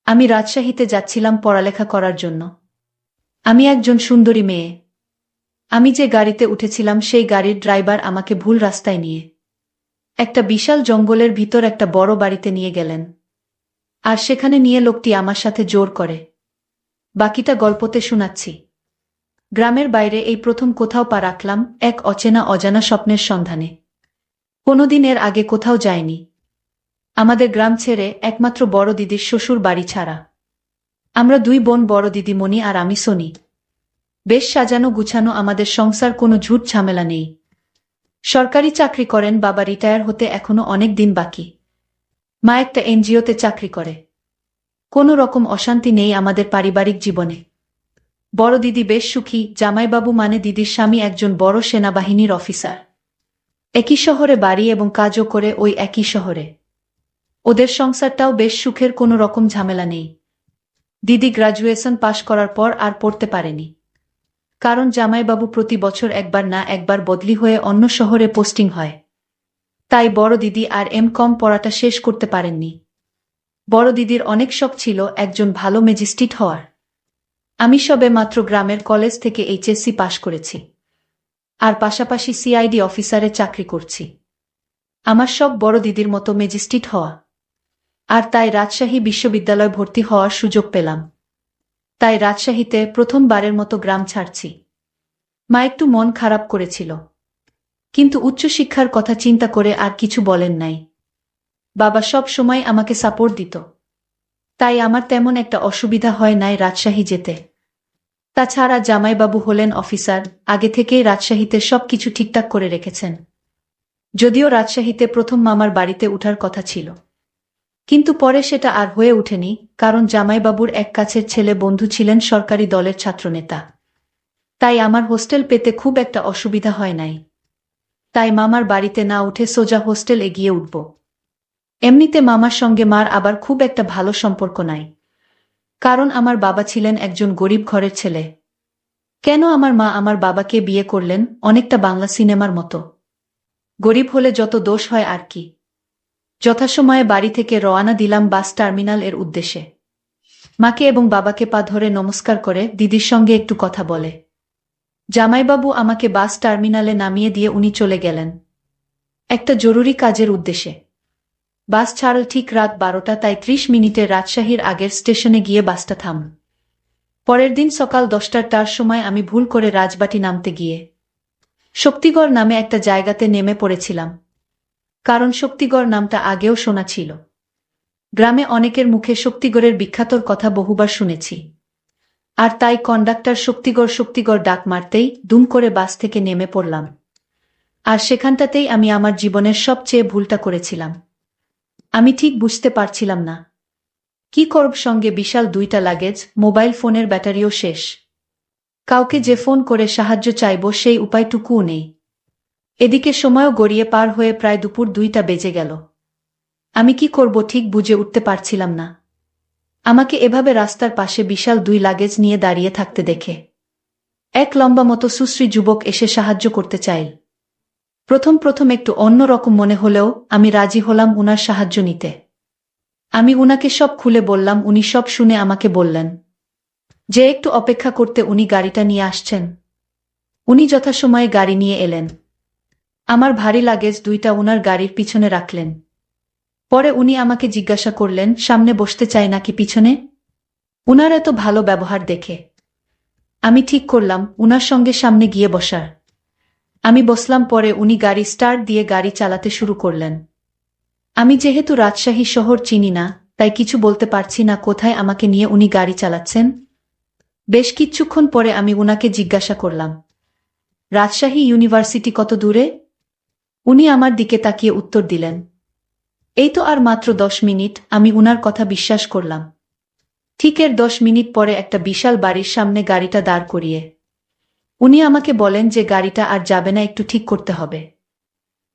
আমি রাজশাহীতে যাচ্ছিলাম পড়ালেখা করার জন্য। আমি একজন সুন্দরী মেয়ে। আমি যে গাড়িতে উঠেছিলাম সেই গাড়ির ড্রাইভার আমাকে ভুল রাস্তায় নিয়ে একটা বিশাল জঙ্গলের ভিতর একটা বড় বাড়িতে নিয়ে গেলেন। আর সেখানে নিয়ে লোকটি আমার সাথে জোর করে। বাকিটা গল্পতে শোনাচ্ছি। গ্রামের বাইরে এই প্রথম কোথাও পা রাখলাম, এক অচেনা অজানা স্বপ্নের সন্ধানে। কোনোদিন এর আগে কোথাও যায়নি। আমাদের গ্রাম ছেড়ে, একমাত্র বড় দিদির শ্বশুর বাড়ি ছাড়া। আমরা দুই বোন, বড় দিদি মণি আর আমি সোনি। বেশ সাজানো গুছানো আমাদের সংসার, কোনো ঝুট ঝামেলা নেই। সরকারি চাকরি করেন বাবা, রিটায়ার হতে এখনো অনেক দিন বাকি। মা একটা এনজিওতে চাকরি করে। কোনো রকম অশান্তি নেই আমাদের পারিবারিক জীবনে। বড় দিদি বেশ সুখী, জামাইবাবু মানে দিদির স্বামী একজন বড় সেনাবাহিনীর অফিসার। একই শহরে বাড়ি এবং কাজও করে ওই একই শহরে। ওদের সংসারটাও বেশ সুখের, কোনো রকম ঝামেলা নেই। দিদি গ্র্যাজুয়েশন পাশ করার পর আর পড়তে পারেনি। কারণ জামাইবাবু প্রতি বছর একবার না একবার বদলি হয়ে অন্য শহরে পোস্টিং হয়। তাই বড় দিদি আর কম পড়াটা শেষ করতে পারেননি। বড় দিদির অনেক শখ ছিল একজন ভালো ম্যাজিস্ট্রেট হওয়ার। আমি সবে মাত্র গ্রামের কলেজ থেকে এইচএসসি পাশ করেছি। আর পাশাপাশি সিআইডি অফিসারে চাকরি করছি। আমার শখ বড় দিদির মতো ম্যাজিস্ট্রেট হওয়া। আর তাই রাজশাহী বিশ্ববিদ্যালয় ভর্তি হওয়ার সুযোগ পেলাম। তাই রাজশাহীতে প্রথমবারের মতো গ্রাম ছাড়ছি। মা একটু মন খারাপ করেছিল, কিন্তু উচ্চশিক্ষার কথা চিন্তা করে আর কিছু বলেন নাই। বাবা সব সময় আমাকে সাপোর্ট দিত। তাই আমার তেমন একটা অসুবিধা হয় নাই রাজশাহী যেতে। তাছাড়া জামাইবাবু হলেন অফিসার, আগে থেকেই রাজশাহীতে সবকিছু ঠিকঠাক করে রেখেছেন। যদিও রাজশাহীতে প্রথম মামার বাড়িতে উঠার কথা ছিল, কিন্তু পরে সেটা আর হয়ে ওঠেনি, কারণ জামাইবাবুর এক কাছের ছেলে বন্ধু ছিলেন সরকারি দলের ছাত্রনেতা। তাই আমার হোস্টেল পেতে খুব একটা অসুবিধা হয় নাই। তাই মামার বাড়িতে না উঠে সোজা হোস্টেল এগিয়ে উঠব। এমনিতে মামার সঙ্গে মার আবার খুব একটা ভালো সম্পর্ক নাই। কারণ আমার বাবা ছিলেন একজন গরিব ঘরের ছেলে। কেন আমার মা আমার বাবাকে বিয়ে করলেন, অনেকটা বাংলা সিনেমার মতো। গরিব হলে যত দোষ হয় আর কি। যথাসময়ে বাড়ি থেকে রওনা দিলাম বাস টার্মিনাল এর উদ্দেশ্যে। মাকে এবং বাবাকে পা ধরে নমস্কার করে দিদির সঙ্গে একটু কথা বলে জামাইবাবু আমাকে বাস টার্মিনালে নামিয়ে দিয়ে উনি চলে গেলেন একটা জরুরি কাজের উদ্দেশ্যে। বাস ছাড়ল ঠিক রাত 12টা, তাই 30 মিনিটে রাজশাহীর আগের স্টেশনে গিয়ে বাসটা থাম। পরের দিন সকাল 10টার সময় আমি ভুল করে রাজবাটি নামতে গিয়ে শক্তিগড় নামে একটা জায়গাতে নেমে পড়েছিলাম। কারণ শক্তিগড় নামটা আগেও শোনা ছিল। গ্রামে অনেকের মুখে শক্তিগড়ের বিখ্যাতর কথা বহুবার শুনেছি। আর তাই কন্ডাক্টর শক্তিগড় শক্তিগড় ডাক মারতেই দুম করে বাস থেকে নেমে পড়লাম। আর সেখানটাতেই আমি আমার জীবনের সবচেয়ে ভুলটা করেছিলাম। আমি ঠিক বুঝতে পারছিলাম না কি করব, সঙ্গে বিশাল 2টা লাগেজ, মোবাইল ফোনের ব্যাটারিও শেষ। কাউকে যে ফোন করে সাহায্য চাইব সেই উপায়টুকুও নেই। এদিকে সময়ও গড়িয়ে পার হয়ে প্রায় দুপুর 2টা বেজে গেল। আমি কি করব ঠিক বুঝে উঠতে পারছিলাম না। আমাকে এভাবে রাস্তার পাশে বিশাল 2 লাগেজ নিয়ে দাঁড়িয়ে থাকতে দেখে এক লম্বা মতো সুশ্রী যুবক এসে সাহায্য করতে চাইল। প্রথম প্রথম একটু অন্যরকম মনে হলেও আমি রাজি হলাম উনার সাহায্য নিতে। আমি উনাকে সব খুলে বললাম। উনি সব শুনে আমাকে বললেন যে একটু অপেক্ষা করতে, উনি গাড়িটা নিয়ে আসছেন। উনি যথাসময়ে গাড়ি নিয়ে এলেন। আমার ভারী লাগেজ 2টা উনার গাড়ির পিছনে রাখলেন। পরে উনি আমাকে জিজ্ঞাসা করলেন সামনে বসতে চাই নাকি পিছনে। উনার এত ভালো ব্যবহার দেখে আমি ঠিক করলাম উনার সঙ্গে সামনে গিয়ে বসার। আমি বসলাম। পরে উনি গাড়ি স্টার্ট দিয়ে গাড়ি চালাতে শুরু করলেন। আমি যেহেতু রাজশাহী শহর চিনি না, তাই কিছু বলতে পারছি না কোথায় আমাকে নিয়ে উনি গাড়ি চালাচ্ছেন। বেশ কিছুক্ষণ পরে আমি উনাকে জিজ্ঞাসা করলাম, রাজশাহী ইউনিভার্সিটি কত দূরে? উনি আমার দিকে তাকিয়ে উত্তর দিলেন, এই তো আর মাত্র 10 মিনিট। আমি উনার কথা বিশ্বাস করলাম। ঠিক এর 10 মিনিট পরে একটা বিশাল বাড়ির সামনে গাড়িটা দাঁড় করিয়ে উনি আমাকে বলেন যে গাড়িটা আর যাবে না, একটু ঠিক করতে হবে।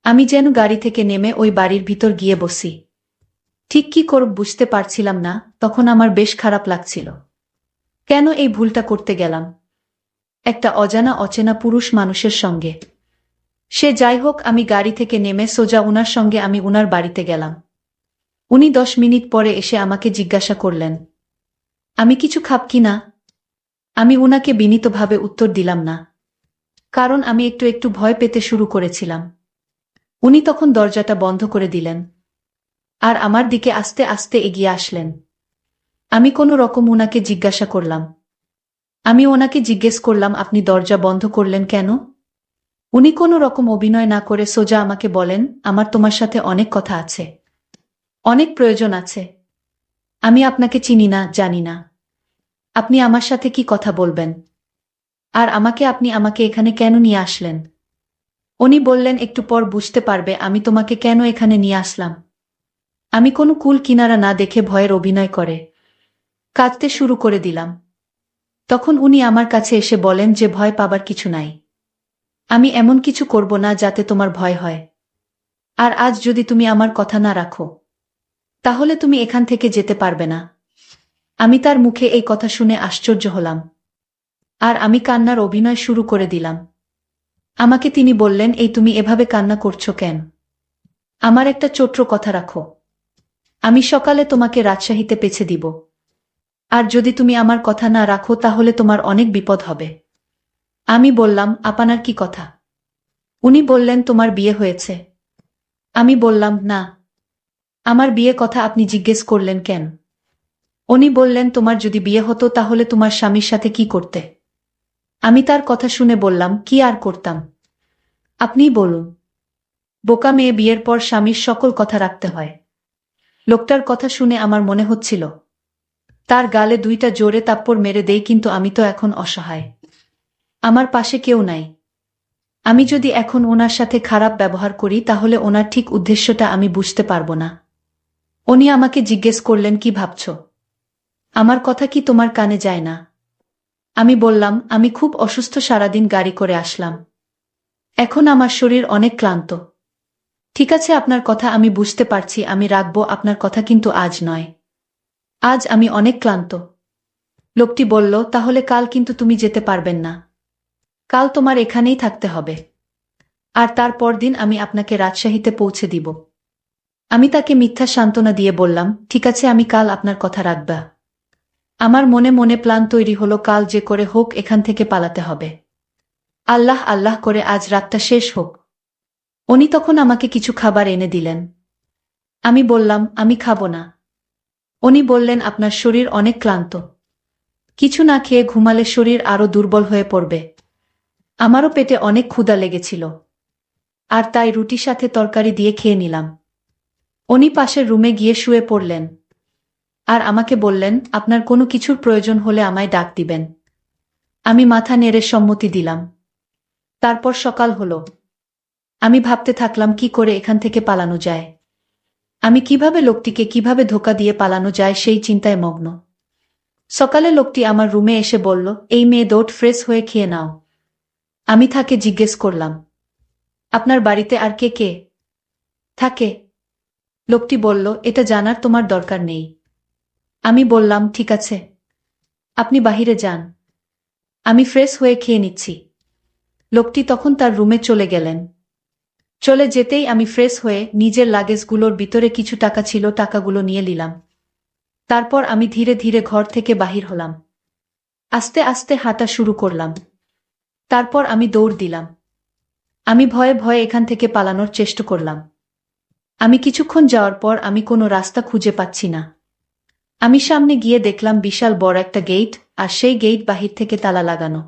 আমি যেন গাড়ি থেকে নেমে ওই বাড়ির ভিতর গিয়ে বসি। ঠিক কি করব বুঝতে পারছিলাম না। তখন আমার বেশ খারাপ লাগছিল। কেন এই ভুলটা করতে গেলাম একটা অজানা অচেনা পুরুষ মানুষের সঙ্গে। সে যাই হোক, আমি গাড়ি থেকে নেমে সোজা উনার সঙ্গে আমি উনার বাড়িতে গেলাম। উনি 10 মিনিট পরে এসে আমাকে জিজ্ঞাসা করলেন, আমি কিছু খাব কি না? আমি উনাকে বিনীতভাবে উত্তর দিলাম না, কারণ আমি একটু একটু ভয় পেতে শুরু করেছিলাম। উনি তখন দরজাটা বন্ধ করে দিলেন আর আমার দিকে আস্তে আস্তে এগিয়ে আসলেন। আমি কোনো রকম উনাকে জিজ্ঞাসা করলাম। আমি ওনাকে জিজ্ঞেস করলাম, আপনি দরজা বন্ধ করলেন কেন? উনি কোনো রকম অভিনয় না করে সোজা আমাকে বলেন, আমার তোমার সাথে অনেক কথা আছে, অনেক প্রয়োজন আছে। আমি আপনাকে চিনি না, জানি না। আপনি আমার সাথে কি কথা বলবেন? আর আপনি আমাকে এখানে কেন নিয়ে আসলেন? উনি বললেন, একটু পর বুঝতে পারবে আমি তোমাকে কেন এখানে নিয়ে আসলাম। আমি কোনো কুল কিনারা না দেখে ভয়ের অভিনয় করে কাঁদতে শুরু করে দিলাম। তখন উনি আমার কাছে এসে বলেন যে ভয় পাবার কিছু নাই। আমি এমন কিছু করব না যাতে তোমার ভয় হয়। আর আজ যদি তুমি আমার কথা না রাখো, তাহলে তুমি এখান থেকে যেতে পারবে না। আমি তার মুখে এই কথা শুনে আশ্চর্য হলাম। আর আমি কান্নার অভিনয় শুরু করে দিলাম। আমাকে তিনি বললেন, এই তুমি এভাবে কান্না করছো কেন? আমার একটা ছোট্ট কথা রাখো। আমি সকালে তোমাকে রাজশাহীতে পেছে দিব। আর যদি তুমি আমার কথা না রাখো তাহলে তোমার অনেক বিপদ হবে। আমি বললাম, আপনার কি কথা? উনি বললেন, তোমার বিয়ে হয়েছে। আমি বললাম, না। আমার বিয়ে কথা আপনি জিজ্ঞেস করলেন কেন? উনি বললেন, তোমার যদি বিয়ে হতো তাহলে তোমার স্বামীর সাথে কি করতে? আমি তার কথা শুনে বললাম, কি আর করতাম? আপনিই বলুন। বোকা মেয়ে, বিয়ের পর স্বামীর সকল কথা রাখতে হয়। লোকটার কথা শুনে আমার মনে হচ্ছিল তার গালে দুইটা জোরে থাপ্পড় মেরে দেই, কিন্তু আমি তো এখন অসহায়। আমার পাশে কেউ নাই। আমি যদি এখন ওনার সাথে খারাপ ব্যবহার করি তাহলে ওনার ঠিক উদ্দেশ্যটা আমি বুঝতে পারবো না। উনি আমাকে জিজ্ঞেস করলেন, কি ভাবছো? আমার কথা কি তোমার কানে যায় না? আমি বললাম, আমি খুব অসুস্থ, সারাদিন গাড়ি করে আসলাম। এখন আমার শরীর অনেক ক্লান্ত। ঠিক আছে, আপনার কথা আমি বুঝতে পারছি, আমি রাখবো আপনার কথা, কিন্তু আজ নয়। আজ আমি অনেক ক্লান্ত। লোকটি বলল, তাহলে কাল কিন্তু তুমি যেতে পারবেন না। কাল তোমার এখানেই থাকতে হবে। আর তারপর দিন আমি আপনাকে রাজশাহীতে পৌঁছে দিব। আমি তাকে মিথ্যা সান্ত্বনা দিয়ে বললাম, ঠিক আছে, আমি কাল আপনার কথা রাখব। আমার মনে মনে প্ল্যান তৈরি হলো, কাল যে করে হোক এখান থেকে পালাতে হবে। আল্লাহ আল্লাহ করে আজ রাতটা শেষ হোক। উনি তখন আমাকে কিছু খাবার এনে দিলেন। আমি বললাম, আমি খাবো না। উনি বললেন, আপনার শরীর অনেক ক্লান্ত, কিছু না খেয়ে ঘুমালে শরীর আরো দুর্বল হয়ে পড়বে। আমারও পেটে অনেক ক্ষুধা লেগেছিল, আর তাই রুটির সাথে তরকারি দিয়ে খেয়ে নিলাম। উনি পাশের রুমে গিয়ে শুয়ে পড়লেন আর আমাকে বললেন, আপনার কোনো কিছুর প্রয়োজন হলে আমায় ডাক দিবেন। আমি মাথা নেড়ে সম্মতি দিলাম। তারপর সকাল হলো। আমি ভাবতে থাকলাম কি করে এখান থেকে পালানো যায়। আমি কিভাবে ধোঁকা দিয়ে পালানো যায় সেই চিন্তায় মগ্ন। সকালে লোকটি আমার রুমে এসে বলল, এই মেয়ে, দৌড় ফ্রেশ হয়ে খেয়ে নাও। আমি তাকে জিজ্ঞেস করলাম, আপনার বাড়িতে আর কে কে থাকে? লোকটি বলল, এটা জানার তোমার দরকার নেই। আমি বললাম, ঠিক আছে, আপনি বাহিরে যান, আমি ফ্রেশ হয়ে খেয়ে নিচ্ছি। লোকটি তখন তার রুমে চলে গেলেন। চলে যেতেই আমি ফ্রেশ হয়ে নিজের লাগেজগুলোর ভিতরে কিছু টাকা ছিল, টাকাগুলো নিয়ে নিলাম। তারপর আমি ধীরে ধীরে ঘর থেকে বাহির হলাম। আস্তে আস্তে হাঁটা শুরু করলাম। তারপর আমি দৌড় দিলাম। আমি ভয়ে ভয়ে এখান থেকে পালানোর চেষ্টা করলাম। আমি কিছুক্ষণ যাওয়ার পর আমি কোনো রাস্তা খুঁজে পাচ্ছি না। আমি সামনে গিয়ে দেখলাম বিশাল বড় একটা গেট, আর সেই গেট বাহির থেকে তালা লাগানো।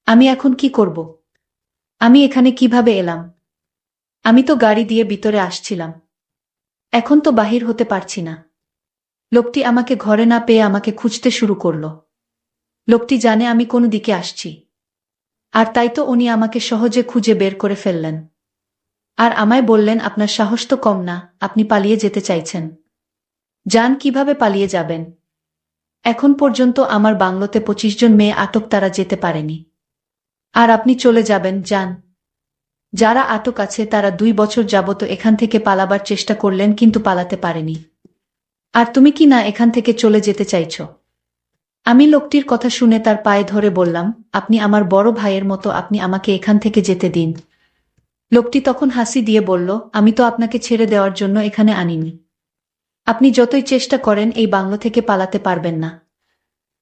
আমি এখন কি করব? আমি এখানে কিভাবে এলাম? আমি তো গাড়ি দিয়ে ভিতরে আসছিলাম, এখন তো বাহির হতে পারছি না। লোকটি আমাকে ঘরে না পেয়ে আমাকে খুঁজতে শুরু করলো। লোকটি জানে আমি কোন দিকে আসছি, আর তাই তো উনি আমাকে সহজে খুঁজে বের করে ফেললেন। আর আমায় বললেন, আপনার সাহস তো কম না, আপনি পালিয়ে যেতে চাইছেন। যান, কিভাবে পালিয়ে যাবেন? এখন পর্যন্ত আমার বাংলোতে 25 জন মেয়ে আটক, তারা যেতে পারেনি। আর আপনি চলে যাবেন? যান। যারা আটক আছে তারা 2 বছর যাবত এখান থেকে পালাবার চেষ্টা করলেন, কিন্তু পালাতে পারেনি। আর তুমি কি না এখান থেকে চলে যেতে চাইছ? আমি লোকটির কথা শুনে তার পায়ে ধরে বললাম, আপনি আমার বড় ভাইয়ের মতো, আপনি আমাকে এখান থেকে যেতে দিন। লোকটি তখন হাসি দিয়ে বলল, আমি তো আপনাকে ছেড়ে দেওয়ার জন্য এখানে আনিনি। আপনি যতই চেষ্টা করেন এই বাংলো থেকে পালাতে পারবেন না।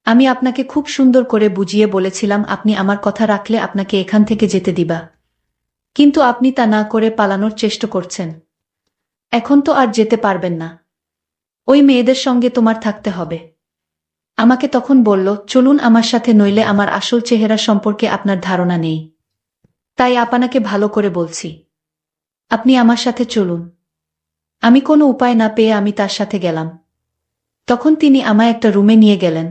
আমি আপনাকে খুব সুন্দর করে বুঝিয়ে বলেছিলাম আপনি আমার কথা রাখলে আপনাকে এখান থেকে যেতে দিবা, কিন্তু আপনি তা না করে পালানোর চেষ্টা করছেন। এখন তো আর যেতে পারবেন না, ওই মেয়েদের সঙ্গে তোমার থাকতে হবে। আমাকে তখন বলল, চলুন আমার সাথে, নইলে আমার আসল চেহারা সম্পর্কে আপনার ধারণা নেই। তাই আপনাকে ভালো করে বলছি, আপনি আমার সাথে চলুন। আমি কোনো উপায় না পেয়ে আমি তার সাথে গেলাম। তখন তিনি আমায় একটা রুমে নিয়ে গেলেন।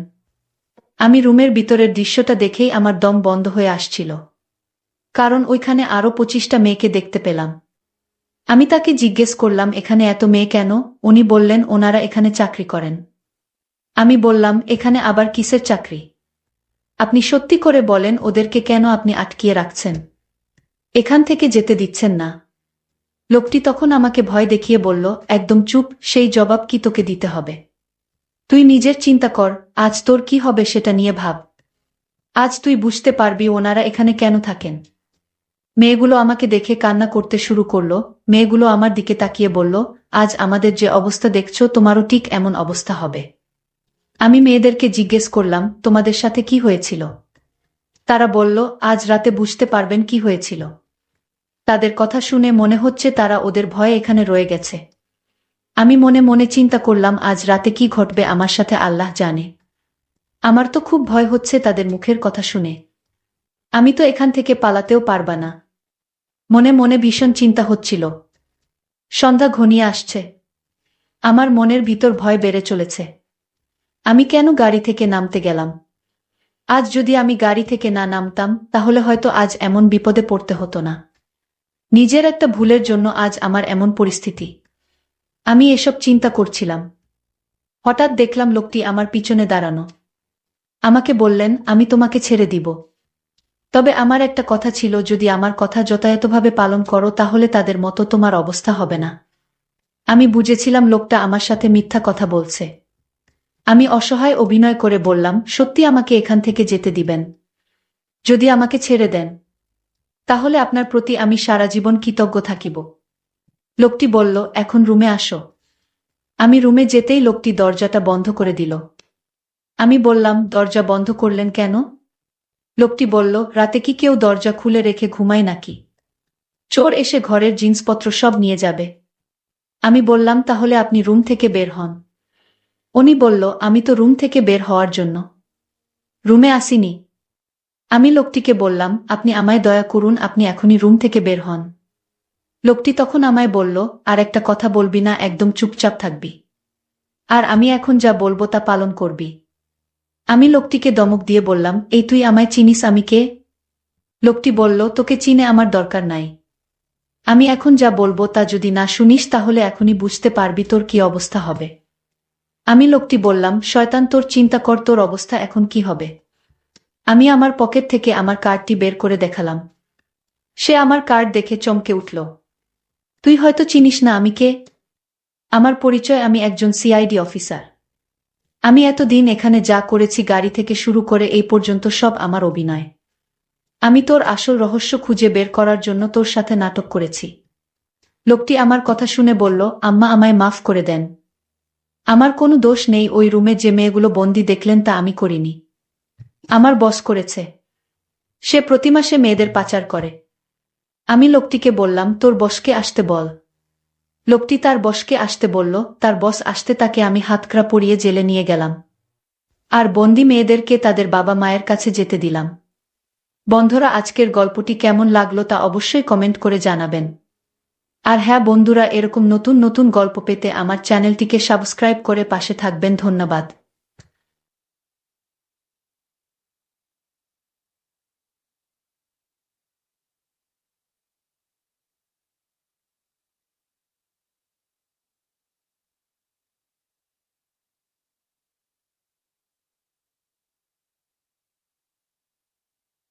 আমি রুমের ভিতরের দৃশ্যটা দেখেই আমার দম বন্ধ হয়ে আসছিল, কারণ ওইখানে আরও 25টা মেয়েকে দেখতে পেলাম। আমি তাকে জিজ্ঞেস করলাম, এখানে এত মেয়ে কেন? উনি বললেন, ওনারা এখানে চাকরি করেন। আমি বললাম, এখানে আবার কিসের চাকরি? আপনি সত্যি করে বলেন, ওদেরকে কেন আপনি আটকিয়ে রাখছেন, এখান থেকে যেতে দিচ্ছেন না? লোকটি তখন আমাকে ভয় দেখিয়ে বলল, একদম চুপ, সেই জবাব কি তোকে দিতে হবে? তুই নিজের চিন্তা কর, আজ তোর কি হবে সেটা নিয়ে ভাব। আজ তুই বুঝতে পারবি ওনারা এখানে কেন থাকেন। মেয়েগুলো আমাকে দেখে কান্না করতে শুরু করলো। মেয়েগুলো আমার দিকে তাকিয়ে বলল, আজ আমাদের যে অবস্থা দেখছো তোমারও ঠিক এমন অবস্থা হবে। আমি মেয়েদেরকে জিজ্ঞেস করলাম, তোমাদের সাথে কি হয়েছিল? তারা বলল, আজ রাতে বুঝতে পারবেন কি হয়েছিল। তাদের কথা শুনে মনে হচ্ছে তারা ওদের ভয়ে এখানে রয়ে গেছে। আমি মনে মনে চিন্তা করলাম, আজ রাতে কি ঘটবে আমার সাথে আল্লাহ জানে। আমার তো খুব ভয় হচ্ছে তাদের মুখের কথা শুনে। আমি তো এখান থেকে পালাতেও পারবা না। মনে মনে ভীষণ চিন্তা হচ্ছিল। সন্ধ্যা ঘনিয়ে আসছে। আমার মনের ভিতর ভয় বেড়ে চলেছে। আমি কেন গাড়ি থেকে নামতে গেলাম? আজ যদি আমি গাড়ি থেকে না নামতাম, তাহলে হয়তো আজ এমন বিপদে পড়তে হতো না। নিজের একটা ভুলের জন্য আজ আমার এমন পরিস্থিতি। আমি এসব চিন্তা করছিলাম। হঠাৎ দেখলাম লোকটি আমার পিছনে দাঁড়ানো। আমাকে বললেন, আমি তোমাকে ছেড়ে দিব। তবে আমার একটা কথা ছিল, যদি আমার কথা যথাযথভাবে পালন করো তাহলে তাদের মতো তোমার অবস্থা হবে না। আমি বুঝেছিলাম লোকটা আমার সাথে মিথ্যা কথা বলছে। আমি অসহায় অভিনয় করে বললাম, সত্যি আমাকে এখান থেকে যেতে দিবেন? যদি আমাকে ছেড়ে দেন, তাহলে আপনার প্রতি আমি সারা জীবন কৃতজ্ঞ থাকিব। লোকটি বলল, এখন রুমে আসো। আমি রুমে যেতেই লোকটি দরজাটা বন্ধ করে দিল। আমি বললাম, দরজা বন্ধ করলেন কেন? লোকটি বলল, রাতে কি কেউ দরজা খুলে রেখে ঘুমায় নাকি? চোর এসে ঘরের জিনিসপত্র সব নিয়ে যাবে। আমি বললাম, তাহলে আপনি রুম থেকে বের হন। উনি বলল, আমি তো রুম থেকে বের হওয়ার জন্য রুমে আসিনি। আমি লোকটিকে বললাম, আপনি আমায় দয়া করুন, আপনি এখনই রুম থেকে বের হন। লোকটি তখন আমায় বলল, আর একটা কথা বলবি না, একদম চুপচাপ থাকবি। আর আমি এখন যা বলবো তা পালন করবি। আমি লোকটিকে ধমক দিয়ে বললাম, এই তুই আমায় চিনিস? আমি কে? লোকটি বলল, তোকে চিনে আমার দরকার নাই। আমি এখন যা বলবো তা যদি না শুনিস তাহলে এখনই বুঝতে পারবি তোর কি অবস্থা হবে। আমি লোকটি বললাম, শয়তান, তোর চিন্তা কর, তোর অবস্থা এখন কি হবে। আমি আমার পকেট থেকে আমার কার্ডটি বের করে দেখালাম। সে আমার কার্ড দেখে চমকে উঠল। তুই হয়তো চিনিস না আমি কে। আমার পরিচয়, আমি একজন সিআইডি অফিসার। আমি এতদিন এখানে যা করেছি, গাড়ি থেকে শুরু করে এই পর্যন্ত, সব আমার অভিনয়। আমি তোর আসল রহস্য খুঁজে বের করার জন্য তোর সাথে নাটক করেছি। লোকটি আমার কথা শুনে বলল, আম্মা, আমায় মাফ করে দেন। আমার কোনো দোষ নেই। ওই রুমে যে মেয়েগুলো বন্দি দেখলেন তা আমি করিনি। আমার বস করেছে। সে প্রতি মাসে মেয়েদের পাচার করে। আমি লোকটিকে বললাম, তোর বসকে আসতে বল। লোকটি তার বসকে আসতে বলল। তার বস আসতে তাকে আমি হাতকড়া পরিয়ে জেলে নিয়ে গেলাম। আর বন্দি মেয়েদেরকে তাদের বাবা মায়ের কাছে যেতে দিলাম। বন্ধুরা, আজকের গল্পটি কেমন লাগলো তা অবশ্যই কমেন্ট করে জানাবেন। আর হ্যাঁ বন্ধুরা, এরকম নতুন নতুন গল্প পেতে আমার চ্যানেলটিকে সাবস্ক্রাইব করে পাশে থাকবেন। ধন্যবাদ।